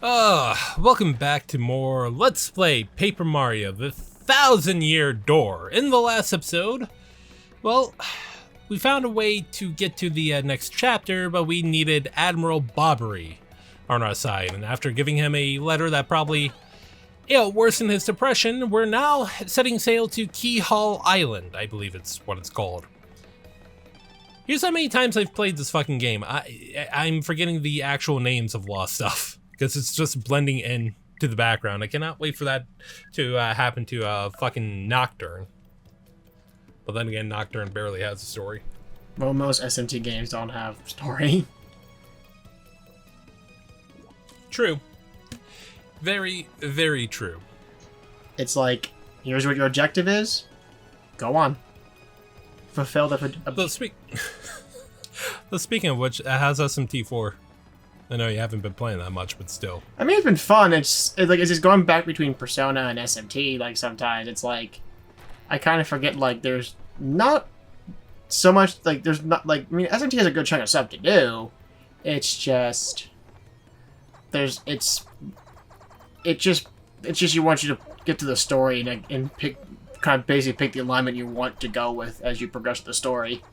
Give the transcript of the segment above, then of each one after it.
Welcome back to more Let's Play Paper Mario, the 1,000-Year Door. In the last episode, well, we found a way to get to the next chapter, but we needed Admiral Bobbery on our side, and after giving him a letter that probably, worsened his depression, we're now setting sail to Key Hall Island, I believe it's what it's called. Here's how many times I've played this fucking game. I'm forgetting the actual names of lost stuff. Because it's just blending in to the background. I cannot wait for that to happen to fucking Nocturne. But then again, Nocturne barely has a story. Well, most SMT games don't have story. True. Very, very true. It's like, here's what your objective is. Go on. Fulfill the... Speaking of which, it has SMT4. I know you haven't been playing that much, but still. I mean, it's been fun. It's just going back between Persona and SMT. Like, sometimes it's like, I kind of forget, like, there's not so much, like, there's not, like, I mean, SMT has a good chunk of stuff to do. It's just, it's just you want you to get to the story and pick, kind of basically pick the alignment you want to go with as you progress the story.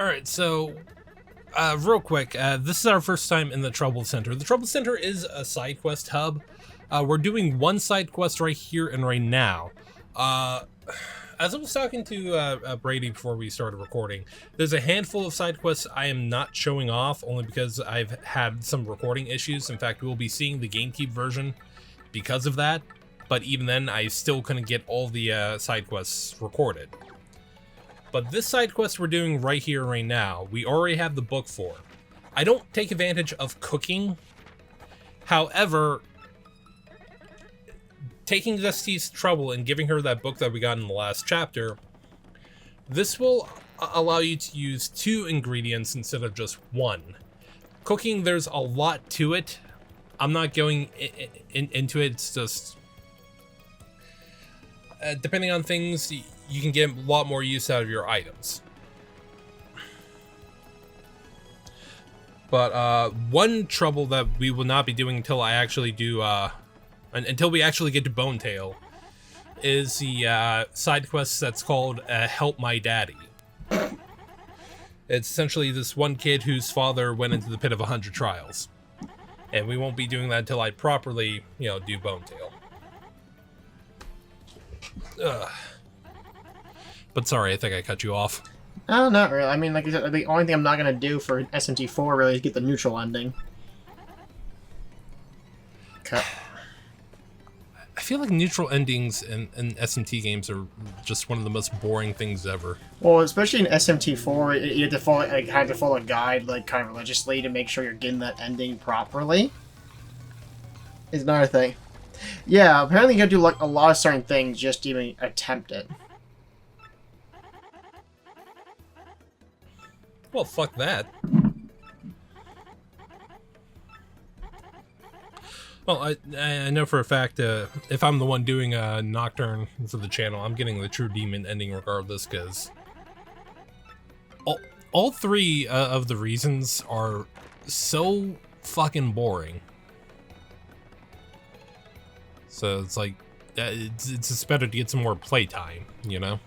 Alright, so, real quick, this is our first time in the Trouble Center. The Trouble Center is a side quest hub. We're doing one side quest right here and right now. As I was talking to Brady before we started recording, there's a handful of side quests I am not showing off, only because I've had some recording issues. In fact, we'll be seeing the GameCube version because of that, but even then, I still couldn't get all the side quests recorded. But this side quest we're doing right here, right now, we already have the book for. I don't take advantage of cooking. However, taking Dusty's trouble and giving her that book that we got in the last chapter, this will allow you to use 2 ingredients instead of just 1. Cooking, there's a lot to it. I'm not going into it. It's just... depending on things, you can get a lot more use out of your items. But one trouble that we will not be doing until I actually do, until we actually get to Bonetail, is the side quest that's called Help My Daddy. It's essentially this one kid whose father went into the pit of 100 trials. And we won't be doing that until I properly, do Bonetail. Ugh. But sorry, I think I cut you off. Oh, not really. I mean, like I said, the only thing I'm not going to do for SMT4 really is get the neutral ending. Okay. I feel like neutral endings in SMT games are just one of the most boring things ever. Well, especially in SMT4, you have to follow, a guide, like, kind of religiously to make sure you're getting that ending properly. Is another thing. Yeah, apparently you gotta do like a lot of certain things just to even attempt it. Well, fuck that. Well, I know for a fact, if I'm the one doing Nocturne for the channel, I'm getting the True Demon ending regardless, because all 3 of the reasons are so fucking boring. So it's like, it's just better to get some more playtime, you know?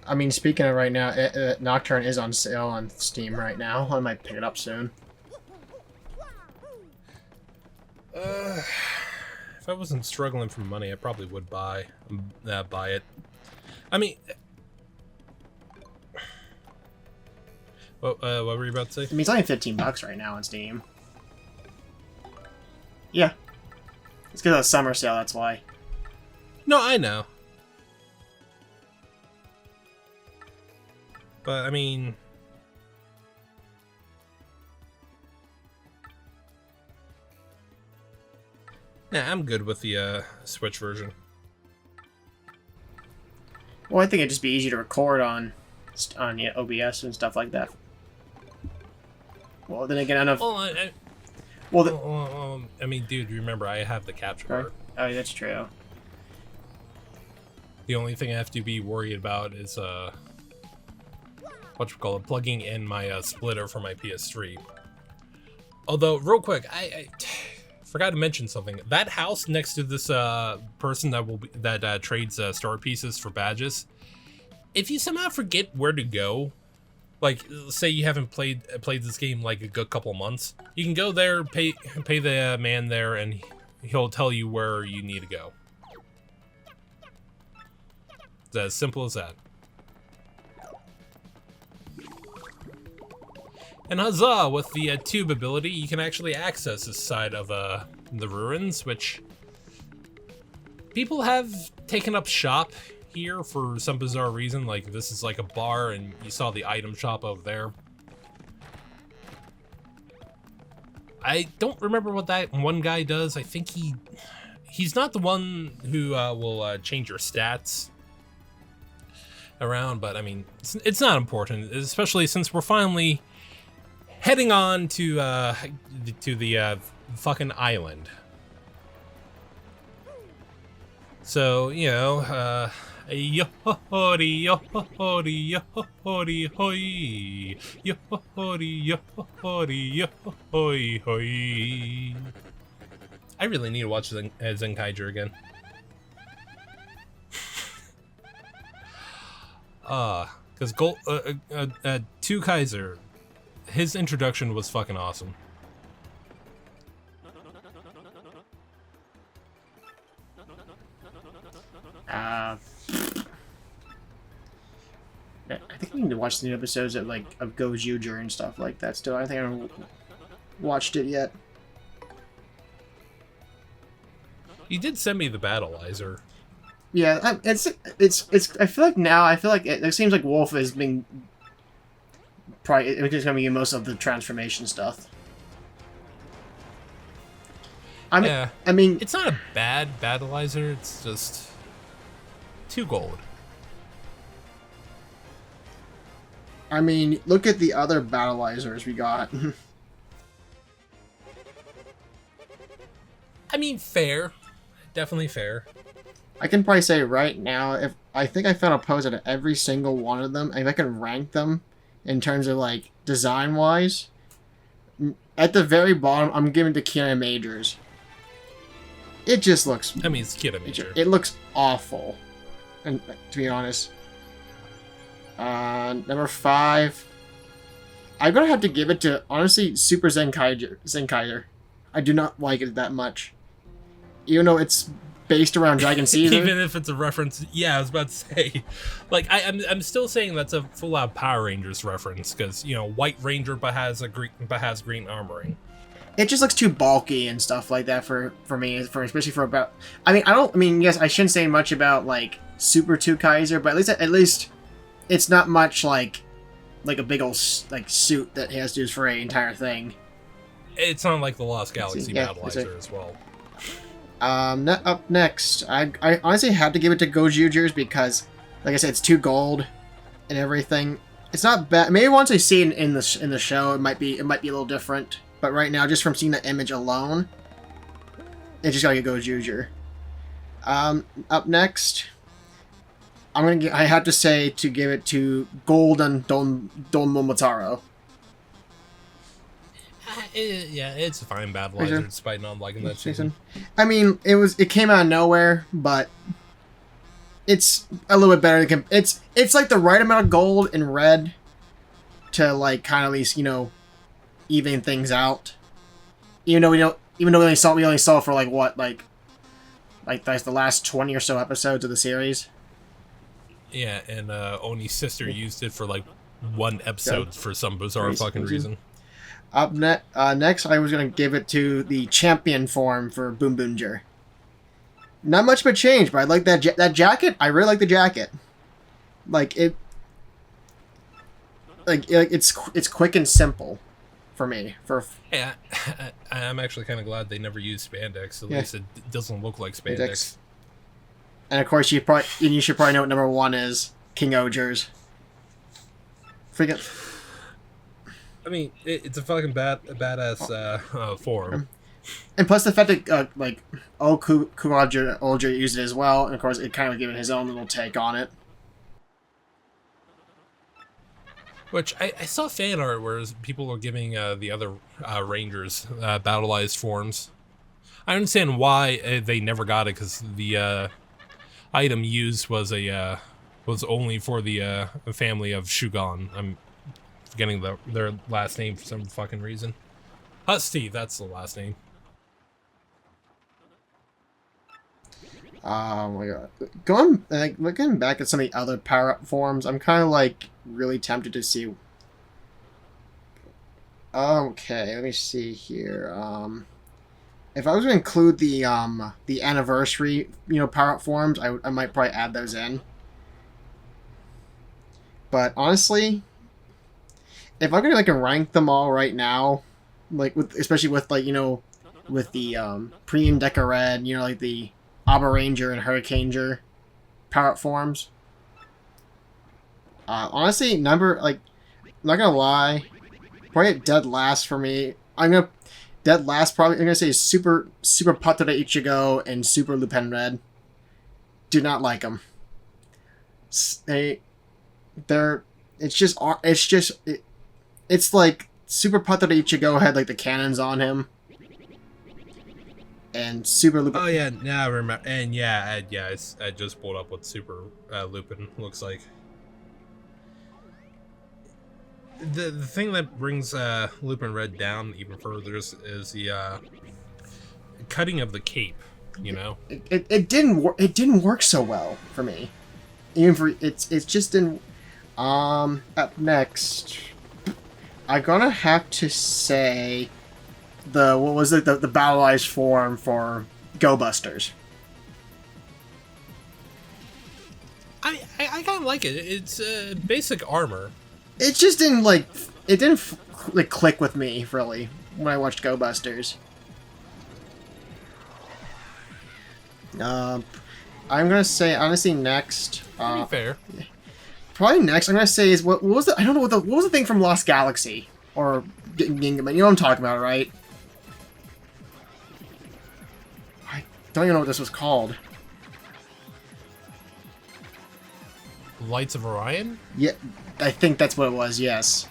I mean, speaking of right now, Nocturne is on sale on Steam right now. I might pick it up soon. If I wasn't struggling for money, I probably would buy it. I mean, what were you about to say? I mean, it's only $15 right now on Steam. Yeah. It's because of the summer sale, that's why. No, I know. But, I mean... yeah, I'm good with the Switch version. Well, I think it'd just be easy to record on OBS and stuff like that. Well, then again, I don't know if... I mean, dude, remember, I have the capture card. Oh, that's true. The only thing I have to be worried about is, whatchamacallit, plugging in my splitter for my PS3. Although, real quick, I forgot to mention something. That house next to this person that trades star pieces for badges. If you somehow forget where to go, like say you haven't played this game like a good couple of months, you can go there, pay the man there, and he'll tell you where you need to go. It's as simple as that. And huzzah! With the tube ability, you can actually access this side of the ruins, which people have taken up shop here for some bizarre reason. Like, this is like a bar, and you saw the item shop over there. I don't remember what that one guy does. I think he's not the one who will change your stats around, but I mean, it's not important, especially since we're finally heading on to the fucking island. So, you know, yo-ho-ho-dee, yo-ho-ho-dee, yo-ho-ho-dee, hoi, yo-ho-ho-dee, yo-ho-ho-dee, yo-ho-hoi-hoi. I really need to watch Zenkaiger again. Because To Kaiser, his introduction was fucking awesome. I think we need to watch the new episodes of Gojuger and stuff like that still. I think I haven't watched it yet. You did send me the Battleizer. Yeah, it's. I feel like it seems like Wolf is being probably it's going to be most of the transformation stuff. I mean, it's not a bad Battleizer. It's just 2 gold. I mean, look at the other Battleizers we got. I mean, fair. Definitely fair. I can probably say right now, if I think I found a pose at every single one of them, and if I can rank them in terms of like design wise, at the very bottom, I'm giving to Kiana Majors. It just looks. I mean, it's Kiana Major. It looks awful, and to be honest. Number 5. I'm gonna have to give it to, honestly, Super Zenkaiger. I do not like it that much. Even though it's based around Dragon Caesar. Even if it's a reference, yeah, I was about to say. Like, I'm still saying that's a full-out Power Rangers reference, because, you know, White Ranger but has green armoring. It just looks too bulky and stuff like that for me, especially for about. Yes, I shouldn't say much about like Super 2 Kaiser, but at least it's not much like a big old like suit that he has to use for an entire thing. It's not like the Lost Galaxy Battleizer as well. Up next, I honestly had to give it to Gojujers because, like I said, it's 2 gold and everything. It's not bad. Maybe once I see it in the show, it might be a little different. But right now, just from seeing the image alone, it just gotta get Gojuger. Up next, I have to say to give it to Golden Don Momotaro. Yeah, it's a fine Battleizer, despite not liking that season. I mean, it came out of nowhere, but it's a little bit better than it's like the right amount of gold and red to like kind of at least, you know, even things out. Even though we only saw for like that's the last 20 or so episodes of the series. Yeah, and Oni's sister used it for like 1 episode for some bizarre fucking reason. Up next, I was gonna give it to the champion form for Boom Boomger. Not much of a change, but I like that jacket. I really like the jacket. Like it. It's quick and simple. For me, yeah, I'm actually kind of glad they never used spandex. At least it doesn't look like spandex. And of course, you should probably know what number 1 is. King Ogers. Freaking. I mean, it's a fucking badass form. And plus the fact that Kuroger used it as well, and of course, it kind of given his own little take on it. Which I saw fan art where people were giving the other Rangers battleized forms. I understand why they never got it, because the item used was was only for the family of Shugon. I'm forgetting their last name for some fucking reason. Husty, that's the last name. Oh my god. Going like looking back at some of the other power up forms, I'm kind of like really tempted to see. Okay, let me see here. If I was to include the anniversary, power up forms, I might probably add those in. But honestly, if I could like rank them all right now, like especially with with the premium Deca Red, like the Abba Ranger and Hurricaneger power up forms. Honestly, not gonna lie, probably at dead last for me. Dead last probably. I'm gonna say Super Patora Ichigo and Super Lupin Red. Do not like them. It's like Super Patora Ichigo had like the cannons on him. And Super Lupin. Oh yeah, now I remember. And yeah, I just pulled up what Super Lupin looks like. The thing that brings Lupin Red down even further is the cutting of the cape. It didn't work so well for me. Even for it's just didn't. Up next, I'm gonna have to say the battleized form for Go Busters. I kind of like it. It's basic armor. It just didn't click with me really when I watched Go Busters. I'm gonna say honestly next. Pretty fair. Probably next I'm gonna say is what was the I don't know what was the thing from Lost Galaxy or Gingaman. You know what I'm talking about, right? I don't even know what this was called. Lights of Orion? Yeah, I think that's what it was, yes.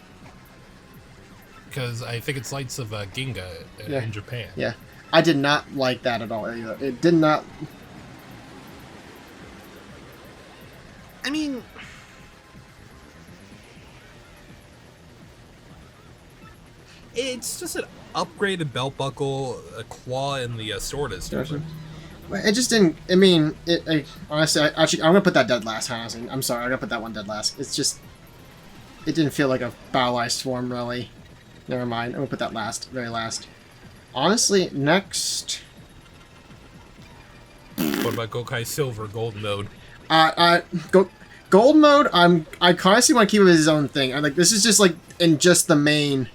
Because I think it's Lights of Ginga in Japan. Yeah. I did not like that at all either. It did not... I mean... It's just an upgraded belt buckle, a claw, and the sword is different. It just didn't. I mean, honestly, I'm gonna put that dead last. Honestly, I'm sorry, I'm gonna put that one dead last. It's just, it didn't feel like a battleized swarm really. Never mind. I'm gonna put that last, very last. Honestly, next. What about Gokai Silver Gold Mode? Gold Mode. I constantly want to keep it as his own thing. I'm like, this is just like in just the main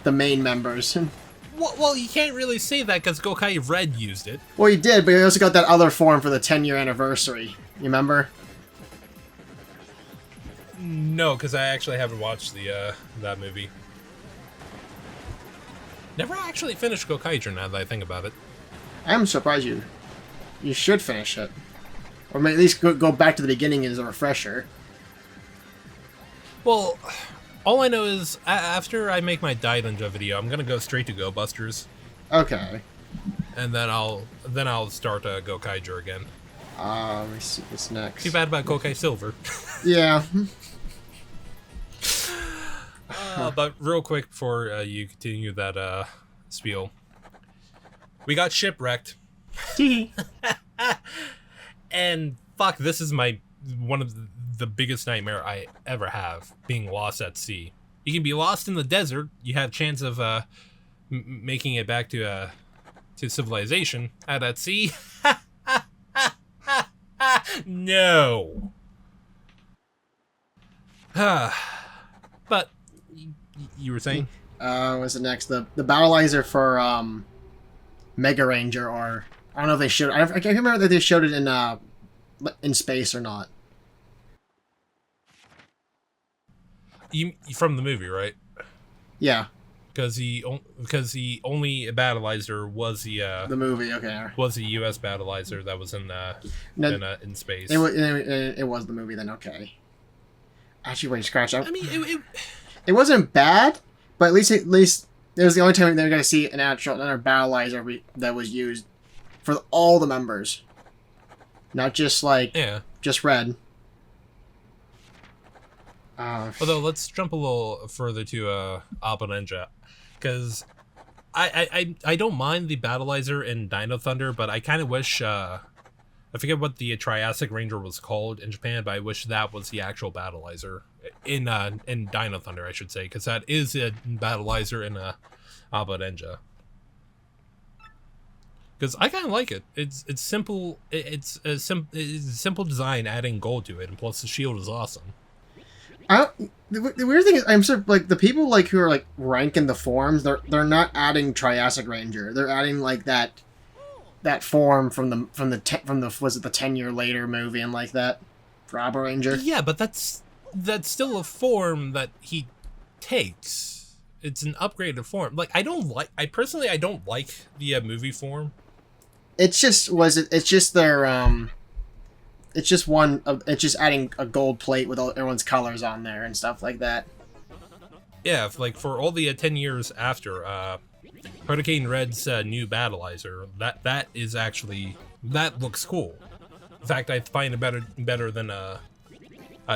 members. Well, you can't really say that because Gokai Red used it. Well, he did, but he also got that other form for the 10-year anniversary. You remember? No, because I actually haven't watched the that movie. Never actually finished Gokaiger now that I think about it. I'm surprised you should finish it. Or at least go back to the beginning as a refresher. Well... All I know is, after I make my Daidenja video, I'm gonna go straight to Go Busters. Okay. And then I'll start Gokaiger again. Let me see what's next. Too bad about Gokai Silver. Yeah. But real quick before you continue that spiel, we got shipwrecked. And fuck, this is one of the biggest nightmare I ever have, being lost at sea. You can be lost in the desert. You have a chance of making it back to civilization. Out at sea, no. But you were saying? What's the next? The battleizer for Mega Ranger, or I don't know if they showed. I can't remember if they showed it in space or not. You from the movie, right? Yeah. Because the only battleizer was the movie. Okay. Was the U.S. battleizer that was in space. It was the movie then. Okay. Actually, wait, scratch. I mean, It wasn't bad, but at least it was the only time they were going to see an actual another battleizer that was used for all the members, not just like just red. Although let's jump a little further to Abanenja, because I don't mind the battleizer in Dino Thunder, but I kind of wish I forget what the Triassic Ranger was called in Japan, but I wish that was the actual battleizer in Dino Thunder, I should say, because that is a battleizer in Abanenja. Because I kind of like it. It's simple. It's a simple design, adding gold to it, and plus the shield is awesome. The weird thing is, I'm sort of like the people like who are like ranking the forms. They're not adding Triassic Ranger. They're adding like that form from the was it the 10 Year Later movie and like that for Abba Ranger. Yeah, but that's still a form that he takes. It's an upgraded form. Like I personally don't like the movie form. It's just it's just adding a gold plate with all everyone's colors on there and stuff like that. Yeah, like for all the 10 years after Hurricane Red's new battleizer, that is actually, that looks cool. In fact, I find it better than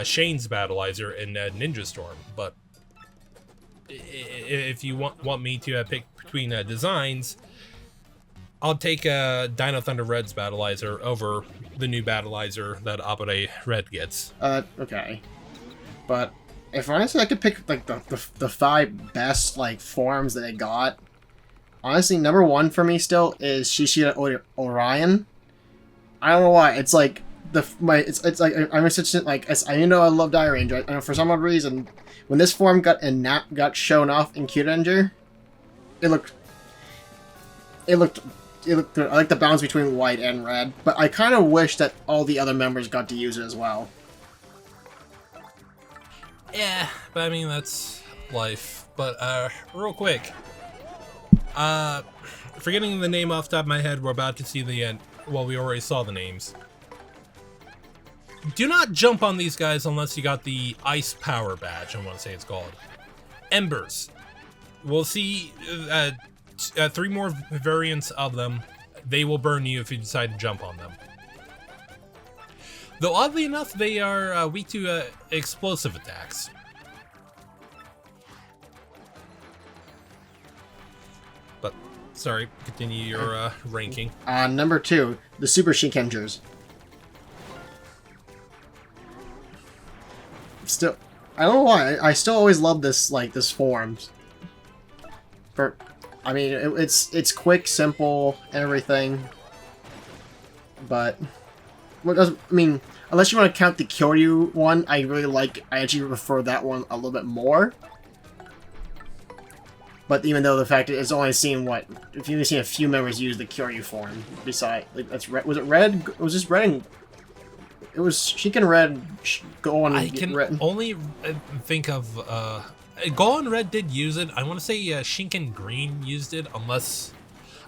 Shane's battleizer in Ninja Storm. But if you want me to pick between designs, I'll take Dino Thunder Red's battleizer over the new battleizer that Abare Red gets. Okay. But if honestly I could pick like the 5 best like forms that they got, honestly number 1 for me still is Shishida Orion. I don't know why. It's like it's like I'm such like I know I love Dire Ranger, and for some odd reason when this form got shown off in Kyuranger, it looked good. I like the balance between white and red, but I kind of wish that all the other members got to use it as well. Yeah, but I mean, that's life. But, real quick, forgetting the name off the top of my head, we're about to see the end. Well, we already saw the names. Do not jump on these guys unless you got the Ice Power Badge, I want to say it's called. Embers. We'll see, 3 more variants of them. They will burn you if you decide to jump on them. Though oddly enough, they are weak to explosive attacks. But, sorry, continue your ranking. Number 2, the Super Shinkengers. Still, I don't know why. I still always love this form. I mean, it's quick, simple, and everything. But unless you want to count the Kyoryu one, I actually prefer that one a little bit more. But even though the fact it's only seen if you've seen a few members use the Kyoryu form, besides that's red. Was it red? It was just red and it was Shinken Red. Go I can red. Only think of Gohan Red did use it. I want to say Shinken Green used it, unless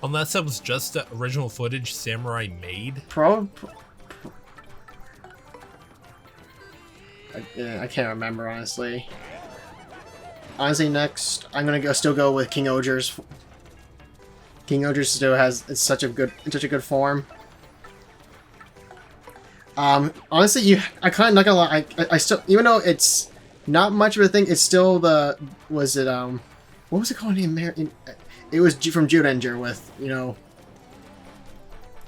that was just the original footage Samurai made. I can't remember, honestly. Honestly, next I'm gonna still go with King Oger's. King Oger still it's such a good form. Honestly, I kind of not gonna lie. I still, even though it's not much of a thing, it's still what was it called in it was from Zyuranger with,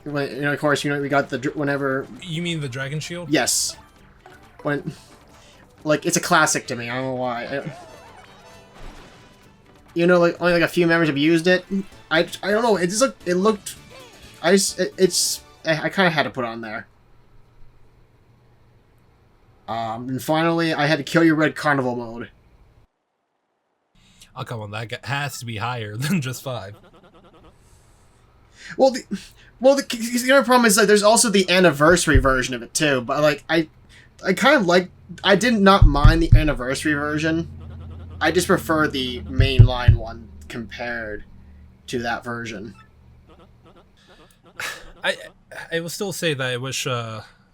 of course, we got the, whenever... You mean the Dragon Shield? Yes. It's a classic to me, I don't know why. Only a few members have used it. I don't know, it looked... I kind of had to put it on there. And finally, I had to Kill Your Red Carnival mode. Oh, come on, that has to be higher than just 5. Well, the other problem is that there's also the anniversary version of it too. But I kind of I did not mind the anniversary version. I just prefer the mainline one compared to that version. I will still say that I wish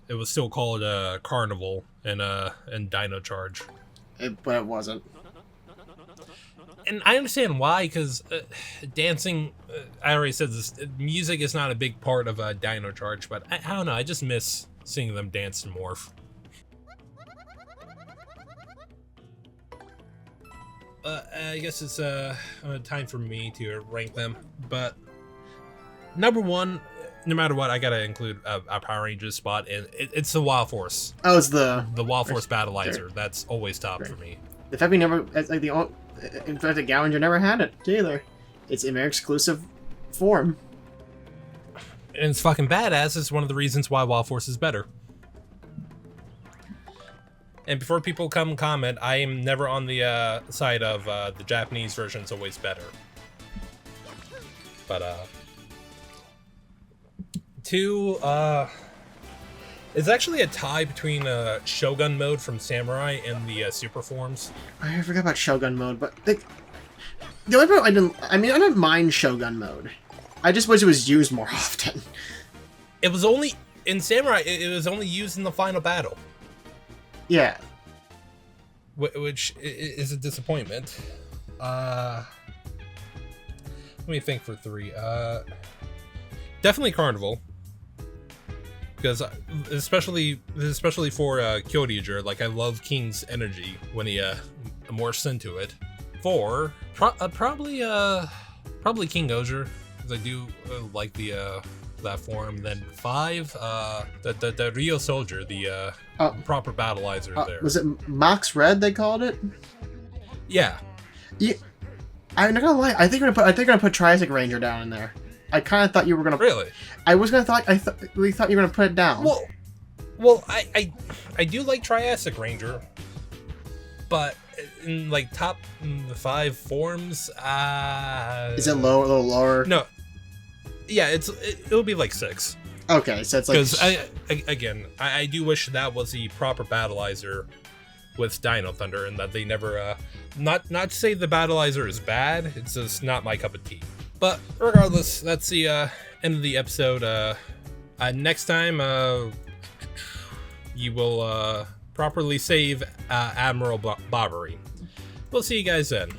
it was still called Carnival and Dino Charge. But it wasn't. And I understand why, because dancing, I already said this, music is not a big part of Dino Charge, but I don't know, I just miss seeing them dance and morph. I guess it's time for me to rank them, but number one, no matter what, I gotta include a Power Rangers spot, and it's the Wild Force. Oh, it's the Wild Force Battleizer. That's always top for me. The fact we never, it's like in fact, the Gallinger never had it either. It's an exclusive form. And it's fucking badass. It's one of the reasons why Wild Force is better. And before people come comment, I am never on the side of the Japanese version's always better. But two, it's actually a tie between Shogun mode from Samurai and the Super Forms. I forgot about Shogun mode, but the only part I didn't mind Shogun mode. I just wish it was used more often. It was only in Samurai. It was only used in the final battle. Yeah. Which is a disappointment. Let me think for three. Definitely Carnival. Because especially for Kyoryuger, like I love King's energy when he morphs into it. Four, probably King Gozer, because I do like the that form. Then five, the Rio Soldier, the proper battleizer there. Was it Mox Red they called it? Yeah. Yeah. I'm not gonna lie. I think I'm gonna put Triassic Ranger down in there. I kind of thought you were gonna. Really? I was gonna thought. We thought you were gonna put it down. Well, I do like Triassic Ranger, but in like top 5 forms, is it low, a little lower? No. Yeah, it'll be like 6. Okay, so it's like. Because I do wish that was the proper battleizer with Dino Thunder, and that they never. Not to say the battleizer is bad. It's just not my cup of tea. But regardless, that's the end of the episode. Next time, you will properly save Admiral Barbary. We'll see you guys then.